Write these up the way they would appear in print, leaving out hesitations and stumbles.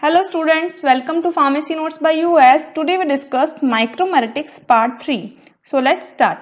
Hello students, welcome to Pharmacy Notes by US. Today we discuss micromeritics part 3. So let's start.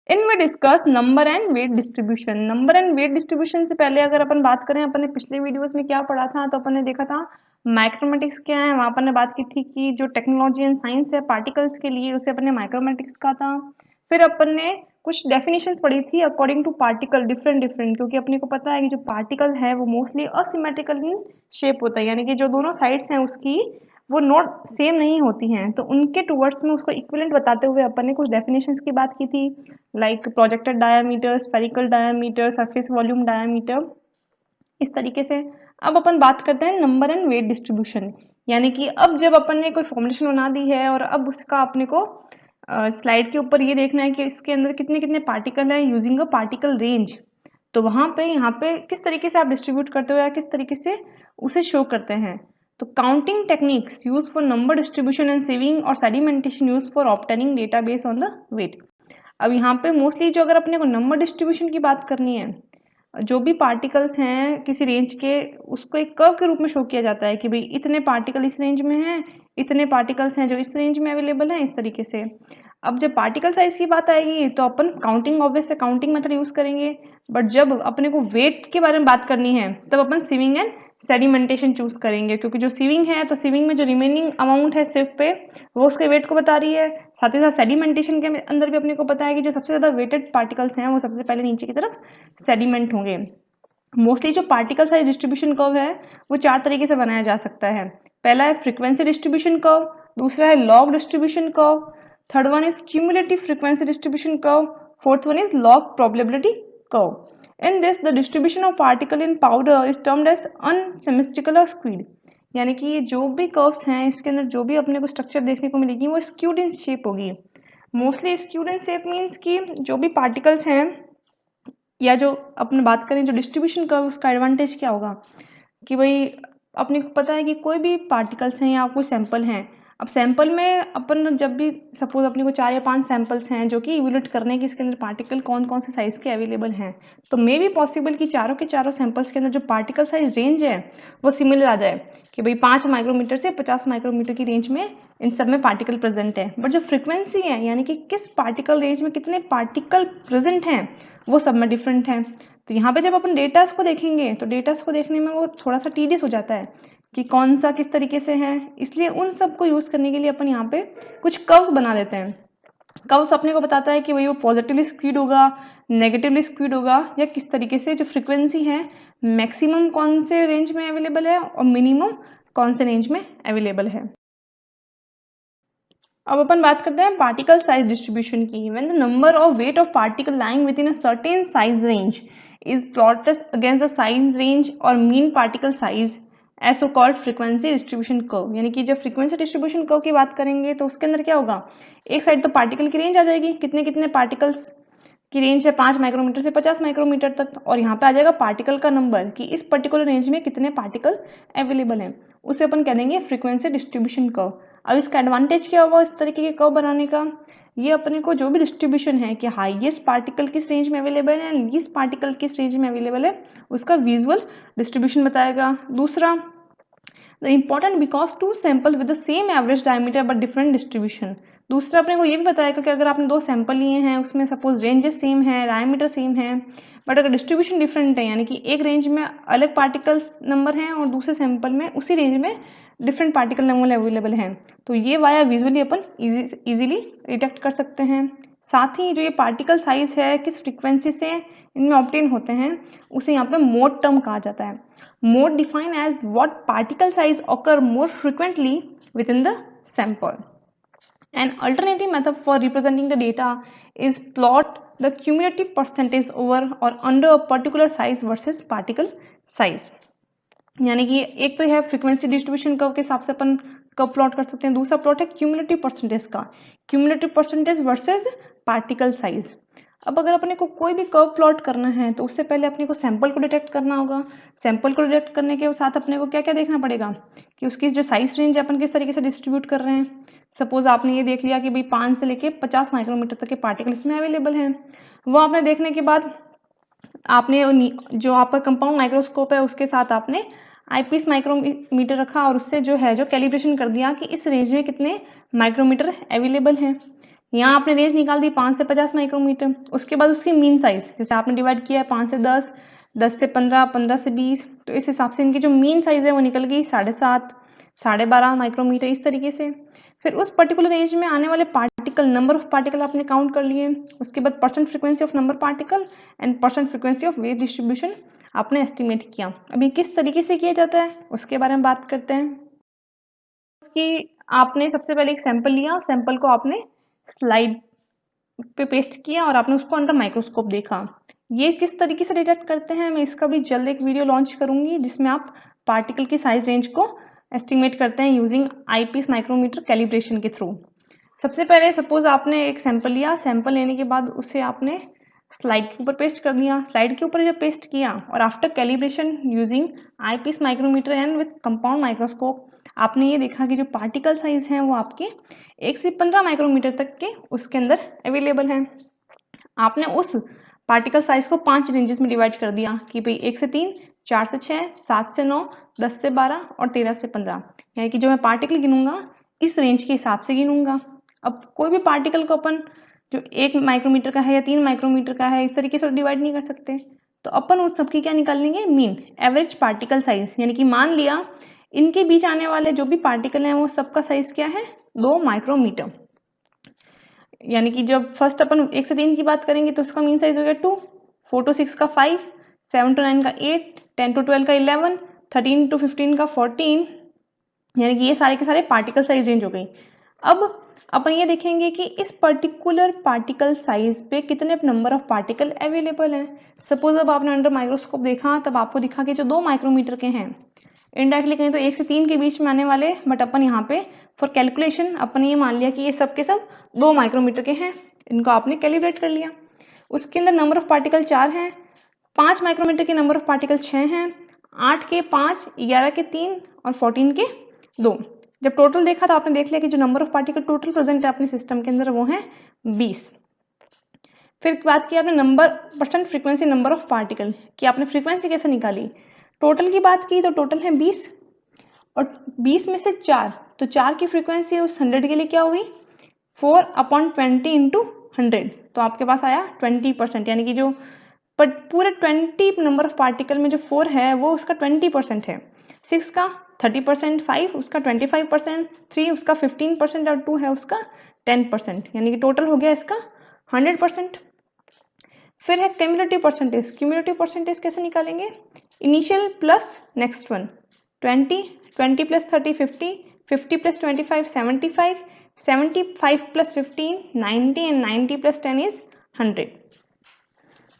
In we discuss number and weight distribution. Number and weight distribution से पहले अगर अपन बात करें, अपन ने पिछले videos में क्या पढ़ा था, तो अपन ने देखा था माइक्रोमेटिक्स क्या है। वहाँ अपन ने बात की थी कि जो टेक्नोलॉजी एंड साइंस है पार्टिकल्स के लिए, उसे अपन ने माइक्रोमेटिक्स कहा था। फिर अपन ने कुछ डेफिनेशंस पढ़ी थी according to particle, different different, क्योंकि अपने को पता है कि जो पार्टिकल है वो मोस्टली असिमेट्रिकल इन शेप होता है, यानी कि जो दोनों साइड्स हैं उसकी वो नोट सेम नहीं होती हैं, तो उनके टूवर्ड्स में उसको इक्विवेलेंट बताते हुए अपन ने कुछ डेफिनेशंस की बात की थी, like projected diameter, spherical diameter, surface volume diameter, इस तरीके से। अब अपन बात करते हैं नंबर एंड वेट डिस्ट्रीब्यूशन, यानी कि अब जब अपन ने कोई फॉर्मुलेशन बना दी है और अब उसका अपने को स्लाइड के ऊपर ये देखना है कि इसके अंदर कितने कितने पार्टिकल हैं यूजिंग अ पार्टिकल रेंज, तो वहाँ पे यहाँ पे किस तरीके से आप डिस्ट्रीब्यूट करते हो या किस तरीके से उसे शो करते हैं। तो counting techniques use for number distribution and sieving और sedimentation use for obtaining data base on the weight. अब यहाँ पे मोस्टली जो अगर अपने को नंबर डिस्ट्रीब्यूशन की बात करनी है, जो भी पार्टिकल्स हैं किसी रेंज के, उसको एक कर्व के रूप में शो किया जाता है कि भाई इतने पार्टिकल इस रेंज में हैं, इतने पार्टिकल्स हैं जो इस रेंज में अवेलेबल हैं, इस तरीके से। अब जब पार्टिकल साइज की बात आएगी तो अपन काउंटिंग, ऑब्वियस से काउंटिंग मेथड यूज करेंगे, बट जब अपने को वेट के बारे में बात करनी है तब अपन सीविंग एंड सेडिमेंटेशन चूज करेंगे, क्योंकि जो सीविंग है तो सीविंग में जो रिमेनिंग अमाउंट है सिर्फ पे वो उसके वेट को बता रही है। साथ ही साथ सेडिमेंटेशन के अंदर भी अपने को पता है कि जो सबसे ज़्यादा वेटेड पार्टिकल्स हैं वो सबसे पहले नीचे की तरफ सेडिमेंट होंगे। मोस्टली जो पार्टिकल साइज डिस्ट्रीब्यूशन कर्व है वो 4 तरीके से बनाया जा सकता है। पहला है फ्रीक्वेंसी डिस्ट्रीब्यूशन कर्व, दूसरा है log distribution curve, third one is cumulative frequency distribution curve, fourth one is log probability curve. In this the distribution of particle in powder is termed as unsymmetrical और skewed, यानी कि ये जो भी curves हैं इसके अंदर जो भी अपने को स्ट्रक्चर देखने को मिलेगी वो स्क्यूड इन शेप होगी। Mostly skewed in shape means कि जो भी पार्टिकल्स हैं, या जो अपन बात करें जो डिस्ट्रीब्यूशन कर्व, उसका एडवांटेज क्या होगा कि भाई अपने को पता है कि कोई भी पार्टिकल्स हैं या कोई सैंपल हैं, अब सैंपल में अपन जब भी सपोज अपने को 4 या 5 सैंपल्स हैं जो कि इवेल्यूएट करने के इसके अंदर पार्टिकल कौन कौन से साइज़ के अवेलेबल हैं, तो मे भी पॉसिबल कि चारों के चारों सैंपल्स के अंदर जो पार्टिकल साइज रेंज है वो सिमिलर आ जाए कि भाई 5 माइक्रोमीटर से 50 माइक्रोमीटर की रेंज में इन सब में पार्टिकल प्रेजेंट है। बट जो फ्रिक्वेंसी है, यानी कि किस पार्टिकल रेंज में कितने पार्टिकल प्रेजेंट हैं, वो सब में डिफरेंट है। तो यहाँ पे जब अपन डेटास को देखेंगे तो डेटास को देखने में वो थोड़ा सा टीडियस हो जाता है कि कौन सा किस तरीके से है, इसलिए उन सब को यूज़ करने के लिए अपन यहाँ पे कुछ कर्व्स बना देते हैं। कर्व्स अपने को बताता है कि भाई वो पॉजिटिवली स्क्यूड होगा, नेगेटिवली स्क्यूड होगा, या किस तरीके से जो फ्रिक्वेंसी है मैक्सिमम कौन से रेंज में अवेलेबल है और मिनिमम कौन से रेंज में अवेलेबल है। अब अपन बात करते हैं पार्टिकल साइज डिस्ट्रीब्यूशन की। व्हेन द नंबर और weight of particle lying within a certain size range is plotted against the size range और mean particle size as so called frequency distribution curve, यानी कि जब frequency distribution curve की बात करेंगे तो उसके अंदर क्या होगा, एक साइड तो पार्टिकल की रेंज आ जाएगी, कितने कितने पार्टिकल्स की रेंज है 5 माइक्रोमीटर से 50 माइक्रोमीटर तक, और यहाँ पे आ जाएगा पार्टिकल का नंबर कि इस पर्टिकुलर रेंज में कितने पार्टिकल अवेलेबल हैं, उसे अपन कह देंगे फ्रीक्वेंसी डिस्ट्रीब्यूशन कर्व। अब इसका एडवांटेज क्या होगा इस तरीके के कर्व बनाने का, ये अपने को जो भी डिस्ट्रीब्यूशन है कि हाईएस्ट पार्टिकल किस रेंज में अवेलेबल है, लीस्ट पार्टिकल किस रेंज में अवेलेबल है, उसका विजुअल डिस्ट्रीब्यूशन बताएगा। दूसरा, the important because two sample with the same average diameter but different distribution. दूसरा अपने को ये भी बताएगा कि अगर आपने 2 सैंपल लिए हैं उसमें सपोज रेंजेस सेम है, डायमीटर सेम है, बट अगर डिस्ट्रीब्यूशन डिफरेंट है, यानी कि एक रेंज में अलग पार्टिकल्स नंबर हैं और दूसरे सैंपल में उसी रेंज में डिफरेंट पार्टिकल नंबर अवेलेबल हैं, तो ये वाया विजुअली अपन इजीली डिटेक्ट कर सकते हैं। साथ ही जो ये पार्टिकल साइज है किस फ्रीक्वेंसी से इनमें ऑब्टेन होते हैं उसे यहाँ पे मोड टर्म कहा जाता है। Mode defined as what particle size occur more frequently within the sample. An alternative method for representing the data is plot the cumulative percentage over or under a particular size versus particle size. यानी कि एक तो है frequency distribution curve के हिसाब से अपन कब plot कर सकते हैं, दूसरा प्लॉट है क्यूमुलेटिव परसेंटेज का, cumulative percentage versus particle size. अब अगर अपने को कोई भी कर्व प्लॉट करना है तो उससे पहले अपने को सैंपल को डिटेक्ट करना होगा। सैंपल को डिटेक्ट करने के साथ अपने को क्या क्या देखना पड़ेगा कि उसकी जो साइज रेंज है अपन किस तरीके से डिस्ट्रीब्यूट कर रहे हैं। सपोज आपने ये देख लिया कि भाई 5 से लेके 50 माइक्रोमीटर तक के पार्टिकल इसमें अवेलेबल हैं, वो आपने देखने के बाद आपने जो आपका कंपाउंड माइक्रोस्कोप है उसके साथ आपने आईपीस माइक्रोमीटर रखा और उससे जो है जो कैलिब्रेशन कर दिया कि इस रेंज में कितने माइक्रोमीटर अवेलेबल हैं। यहाँ आपने रेंज निकाल दी 5 से 50 माइक्रोमीटर। उसके बाद उसकी मीन साइज जैसे आपने डिवाइड किया है 5 से 10, 10 से 15, 15 से 20, तो इस हिसाब से इनकी जो मीन साइज है वो निकल गई 7.5, 12.5 माइक्रोमीटर इस तरीके से। फिर उस पर्टिकुलर रेंज में आने वाले पार्टिकल, नंबर ऑफ पार्टिकल आपने काउंट कर लिए। उसके बाद percent frequency of number particle and percent frequency of wave distribution आपने एस्टिमेट किया। अभी किस तरीके से किया जाता है उसके बारे में बात करते हैं। उसकी आपने सबसे पहले एक सैंपल लिया, सैंपल को आपने स्लाइड पे पेस्ट किया और आपने उसको अंडर माइक्रोस्कोप देखा। ये किस तरीके से डिटेक्ट करते हैं, मैं इसका भी जल्द एक वीडियो लॉन्च करूंगी जिसमें आप पार्टिकल की साइज रेंज को एस्टिमेट करते हैं यूजिंग आईपीस माइक्रोमीटर कैलिब्रेशन के थ्रू। सबसे पहले सपोज आपने एक सैंपल लिया, सैंपल लेने के बाद उसे आपने स्लाइड के ऊपर पेस्ट कर दिया। स्लाइड के ऊपर जब पेस्ट किया और after calibration using eyepiece micrometer and with compound microscope आपने ये देखा कि जो पार्टिकल साइज हैं वो आपके 1 से 15 माइक्रोमीटर तक के उसके अंदर अवेलेबल हैं। आपने उस पार्टिकल साइज को 5 रेंजेस में डिवाइड कर दिया कि भाई 1 से 3, 4 से 6, 7 से 9, 10 से 12 और 13 से 15, यानी कि जो मैं पार्टिकल गिनूंगा इस रेंज के हिसाब से गिनूंगा। अब कोई भी पार्टिकल को अपन जो 1 माइक्रोमीटर का है या 3 माइक्रोमीटर का है इस तरीके से डिवाइड नहीं कर सकते, तो अपन उस सबकी क्या निकाल लेंगे, मीन, एवरेज पार्टिकल साइज। यानी कि मान लिया इनके बीच आने वाले जो भी पार्टिकल हैं वो सबका साइज क्या है, 2 माइक्रोमीटर। यानी कि जब फर्स्ट अपन 1 से 3 की बात करेंगे तो उसका मीन साइज हो गया 2, 4 to 6 का 5, 7 to 9 का 8, 10 to 12 का 11, 13 to 15 का 14, यानी कि ये सारे के सारे पार्टिकल साइज रेंज हो गई। अब अपन ये देखेंगे कि इस पर्टिकुलर पार्टिकल साइज पे कितने नंबर ऑफ पार्टिकल अवेलेबल हैं। सपोज अब आपने अंडर माइक्रोस्कोप देखा तब आपको दिखा कि जो 2 माइक्रोमीटर के हैं, इनडायरेक्टली कहें तो 1 से 3 के बीच में आने वाले, बट अपन यहाँ पे फॉर कैलकुलेशन अपन ये मान लिया कि ये सब के सब 2 माइक्रोमीटर के हैं, इनको आपने कैलिब्रेट कर लिया। उसके अंदर नंबर ऑफ पार्टिकल 4 हैं, 5 माइक्रोमीटर के नंबर ऑफ पार्टिकल 6 हैं, 8 के 5, 11 के 3 और 14 के 2। जब टोटल देखा तो आपने देख लिया कि जो number of particle total present है अपने सिस्टम के अंदर वो है 20। फिर बात की आपने number percent frequency number of particle कि आपने फ्रीक्वेंसी कैसे निकाली। टोटल की बात की तो टोटल है 20 और 20 में से 4, तो 4 की फ्रीक्वेंसी उस 100 के लिए क्या हुई, 4/20 इंटू 100, तो आपके पास आया 20%। यानी कि जो पूरे 20 नंबर ऑफ पार्टिकल में जो 4 है वो उसका 20% है, 6 का 30%, 5 उसका 25%, 3 उसका 15% और 2 है उसका 10%, यानी कि टोटल हो गया इसका 100%। फिर है क्यूमुलेटिव परसेंटेज। क्यूमुलेटिव परसेंटेज कैसे निकालेंगे, initial plus next one, 20, 20 plus 30 50, 50 plus 25 75, 75 plus 15 90 and 90 plus 10 is 100।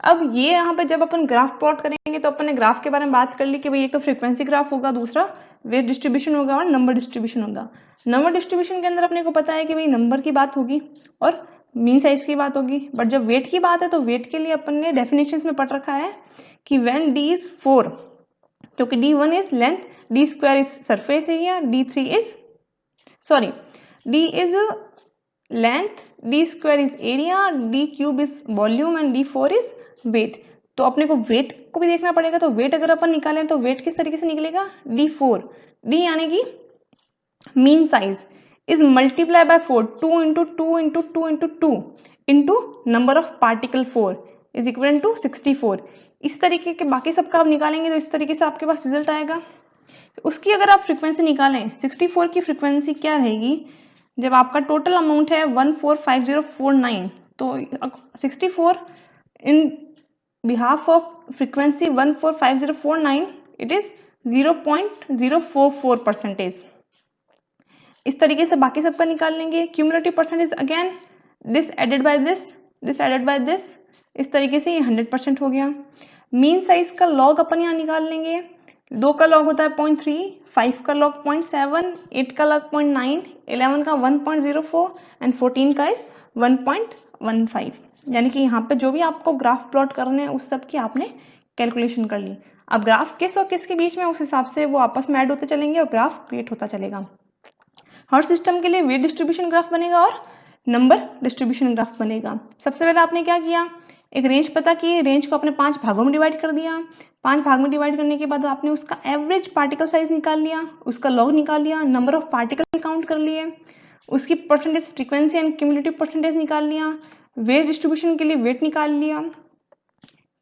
अब ये यहाँ पे जब अपन ग्राफ प्लॉट करेंगे तो अपन ने ग्राफ के बारे में बात कर ली कि भाई एक तो फ्रीक्वेंसी ग्राफ होगा, दूसरा वेव डिस्ट्रीब्यूशन होगा और नंबर डिस्ट्रीब्यूशन होगा। नंबर डिस्ट्रीब्यूशन के अंदर अपने को पता है कि भाई नंबर की बात होगी और मीन साइज की बात होगी, बट जब वेट की बात है तो वेट के लिए अपन ने डेफिनेशंस में पढ़ रखा है कि व्हेन d इज 4, क्योंकि d1 is length, d² is surface area, d3 is d is length, d² is area, d³ is volume and d4 is weight. तो अपने को वेट को भी देखना पड़ेगा, तो वेट अगर अपन निकालें तो वेट किस तरीके से निकलेगा, d4, d यानी कि mean size is multiply by 4, 2 into 2 into 2 into 2 into number of particle 4 is equal to 64। इस तरीके के बाकी सबका आप निकालेंगे तो इस तरीके से आपके पास रिजल्ट आएगा। उसकी अगर आप फ्रीक्वेंसी निकालें, 64 की फ्रीक्वेंसी क्या रहेगी, जब आपका टोटल अमाउंट है 145049, तो 64 in behalf of frequency 145049 it is 0.044%। इस तरीके से बाकी सबका निकाल लेंगे। Cumulative percentage again this added by this, this added by this, इस तरीके से ये 100% हो गया। मीन साइज का लॉग अपन यहाँ निकाल लेंगे। 2 का लॉग होता है 0.3, 5 का लॉग 0.7, 8 का लॉग 0.9, 11 का 1.04 एंड 14 का इज 1.15। यानी कि यहाँ पे जो भी आपको ग्राफ प्लॉट करने हैं उस सब की आपने कैलकुलेशन कर ली। अब ग्राफ किस और किस के बीच में, उस हिसाब से वो आपस में ऐड होते चलेंगे और ग्राफ क्रिएट होता चलेगा। हर सिस्टम के लिए वेट डिस्ट्रीब्यूशन ग्राफ बनेगा और नंबर डिस्ट्रीब्यूशन ग्राफ बनेगा। सबसे पहले आपने क्या किया, एक रेंज पता की, रेंज को आपने 5 भागों में डिवाइड कर दिया। 5 भाग में डिवाइड करने के बाद आपने उसका एवरेज पार्टिकल साइज निकाल लिया, उसका लॉग निकाल लिया, नंबर ऑफ पार्टिकल काउंट कर लिए, उसकी percentage frequency and cumulative percentage निकाल लिया, वेट डिस्ट्रीब्यूशन के लिए वेट निकाल लिया,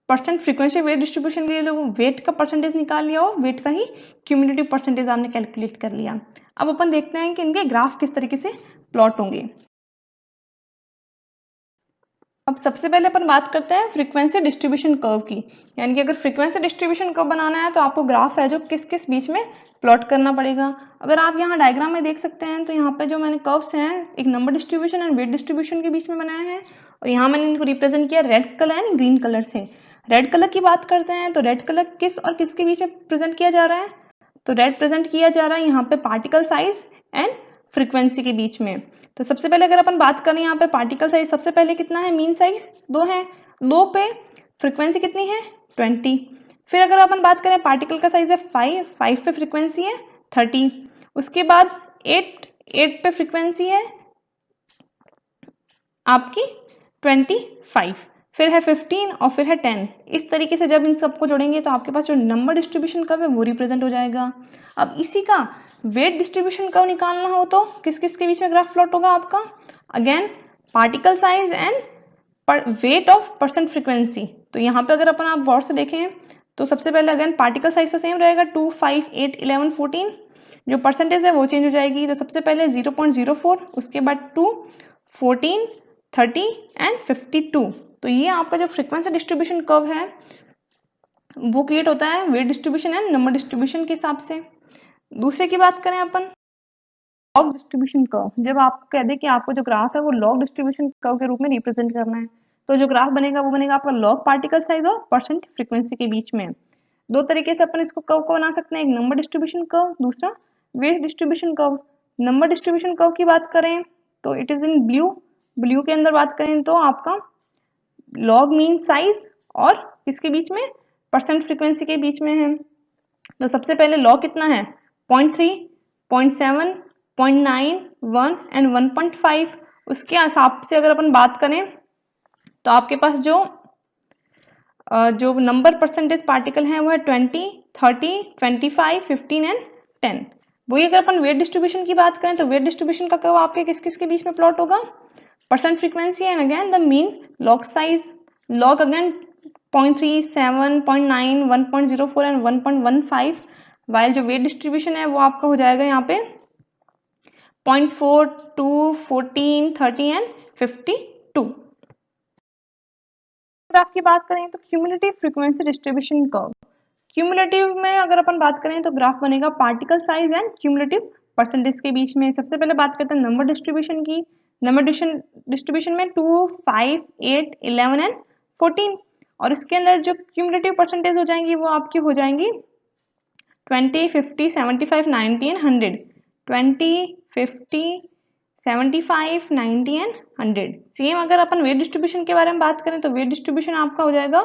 परसेंट फ्रीक्वेंसी वेट डिस्ट्रीब्यूशन के लिए वेट का परसेंटेज निकाल लिया और वेट का ही क्यूमुलेटिव परसेंटेज आपने कैलकुलेट कर लिया। अब अपन देखते हैं कि इनके ग्राफ किस तरीके से प्लॉट होंगे। अब सबसे पहले अपन बात करते हैं फ्रीक्वेंसी डिस्ट्रीब्यूशन कर्व की, यानी कि अगर फ्रीक्वेंसी डिस्ट्रीब्यूशन कर्व बनाना है तो आपको ग्राफ है जो किस किस बीच में प्लॉट करना पड़ेगा। अगर आप यहाँ डायग्राम में देख सकते हैं तो यहाँ पे जो मैंने कर्व्स हैं एक number distribution and wait distribution के बीच में बनाए हैं, और यहाँ मैंने इनको रिप्रेजेंट किया red colour and green colour से। रेड कलर की बात करते हैं तो रेड कलर किस और किसके बीच में प्रेजेंट किया जा रहा है, तो रेड प्रेजेंट किया जा रहा है यहाँ पे पार्टिकल साइज एंड फ्रीक्वेंसी के बीच में। तो सबसे पहले अगर अपन बात करें यहाँ पे पार्टिकल साइज सबसे पहले कितना है, मीन साइज 2 है, 2 पे फ्रीक्वेंसी कितनी है 20। फिर अगर अपन बात करें पार्टिकल का साइज है 5, 5 पे फ्रीक्वेंसी है 30। उसके बाद 8, 8 पे फ्रीक्वेंसी है आपकी 25, फिर है 15 और फिर है 10। इस तरीके से जब इन सबको जोड़ेंगे तो आपके पास जो नंबर डिस्ट्रीब्यूशन कर्व है वो रिप्रेजेंट हो जाएगा। अब इसी का वेट डिस्ट्रीब्यूशन कर्व निकालना हो तो किस किस के बीच में ग्राफ प्लॉट होगा आपका, again particle size and weight of percent frequency. तो यहाँ पे अगर अपन आप गौर से देखें तो सबसे पहले अगेन पार्टिकल साइज तो सेम रहेगा 2, 5, 8, 11, 14। जो परसेंटेज है वो चेंज हो जाएगी, तो सबसे पहले 0.04, उसके बाद 2, 14, 30 एंड 52। तो ये आपका जो फ्रीक्वेंसी डिस्ट्रीब्यूशन कर्व है वो क्रिएट होता है wait distribution and number distribution के हिसाब से। दूसरे की बात करें अपन लॉग डिस्ट्रीब्यूशन कर्व, जब आपको कह दे कि आपको जो ग्राफ है वो लॉग डिस्ट्रीब्यूशन कर्व के रूप में रिप्रेजेंट करना है, तो जो ग्राफ बनेगा वो बनेगा आपका लॉग पार्टिकल साइज और परसेंट फ्रीक्वेंसी के बीच में। दो तरीके से अपन इसको कर्व को बना सकते हैं, एक नंबर डिस्ट्रीब्यूशन कर्व, दूसरा wait distribution curve. Number distribution curve की बात करें तो it is in blue, blue के अंदर बात करें तो आपका लॉग मीन साइज और किसके बीच में, परसेंट फ्रीक्वेंसी के बीच में है। तो सबसे पहले लॉग कितना है 0.3, 0.7, 0.9, 1 एंड 1.5। उसके हिसाब से अगर अपन बात करें तो आपके पास जो नंबर परसेंटेज पार्टिकल हैं वो है 20, 30, 25, 15 एंड 10। वही अगर अपन वेट डिस्ट्रीब्यूशन की बात करें तो वेट डिस्ट्रीब्यूशन का कर्व आपके किस किस के बीच में प्लॉट होगा, percent frequency and again the mean log size. Log again 0.3, 7, 0.9, 1.04 and 1.15, while जो वेट डिस्ट्रीब्यूशन है वो आपका हो जाएगा यहाँ पे 0.4, 2, 14, 30 एंड 52। ग्राफ की बात करें तो cumulative frequency distribution curve, cumulative में अगर अपन बात करें तो ग्राफ बनेगा particle size and cumulative percentage के बीच में। सबसे पहले बात करते हैं नंबर डिस्ट्रीब्यूशन की। नंबर डिस्ट्रीब्यूशन में 2, 5, 8, 11 एंड 14, और इसके अंदर जो क्यूमुलेटिव परसेंटेज हो जाएंगी वो आपकी हो जाएंगी 20, 50, 75, 90 एंड 100। 20, 50, 75, 90 एंड 100। सेम अगर अपन वेट डिस्ट्रीब्यूशन के बारे में बात करें तो वेट डिस्ट्रीब्यूशन आपका हो जाएगा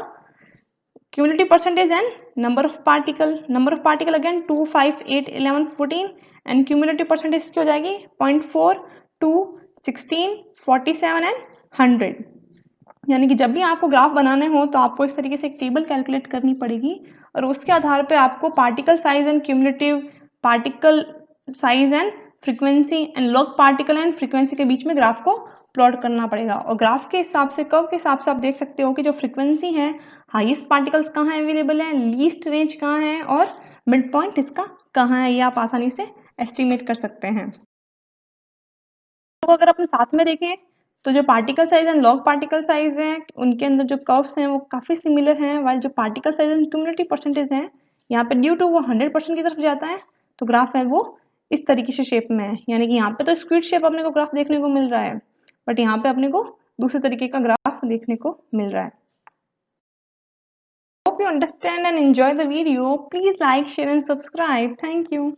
cumulative percentage and number of particle. Number of particle again 2, 5, 8, 11, 14 and cumulative percentage की हो जाएगी 0.4, 2, 16, 47 एंड 100। यानी कि जब भी आपको ग्राफ बनाने हो तो आपको इस तरीके से एक टेबल कैलकुलेट करनी पड़ेगी, और उसके आधार पे आपको particle size and cumulative, particle size and frequency and log particle and frequency के बीच में ग्राफ को प्लॉट करना पड़ेगा। और ग्राफ के हिसाब से, कर्व के हिसाब से आप देख सकते हो कि जो फ्रीक्वेंसी है, हाईएस्ट पार्टिकल्स कहाँ अवेलेबल है, लीस्ट रेंज कहाँ है और मिड पॉइंट इसका कहाँ है, ये आप आसानी से एस्टिमेट कर सकते हैं। तो अगर अपन साथ में देखें तो जो particle size and log particle size हैं उनके अंदर जो कर्व्स हैं वो काफ़ी सिमिलर हैं, वाइल जो particle size and cumulative percentage हैं यहाँ पे ड्यू टू वो 100% की तरफ जाता है, तो ग्राफ है वो इस तरीके से शेप में है। यानी कि यहाँ पे तो स्क्विड शेप अपने को ग्राफ देखने को मिल रहा है, बट यहाँ पे अपने को दूसरे तरीके का ग्राफ देखने को मिल रहा है। Hope you understand and enjoy the video. Please like, share and subscribe. Thank you.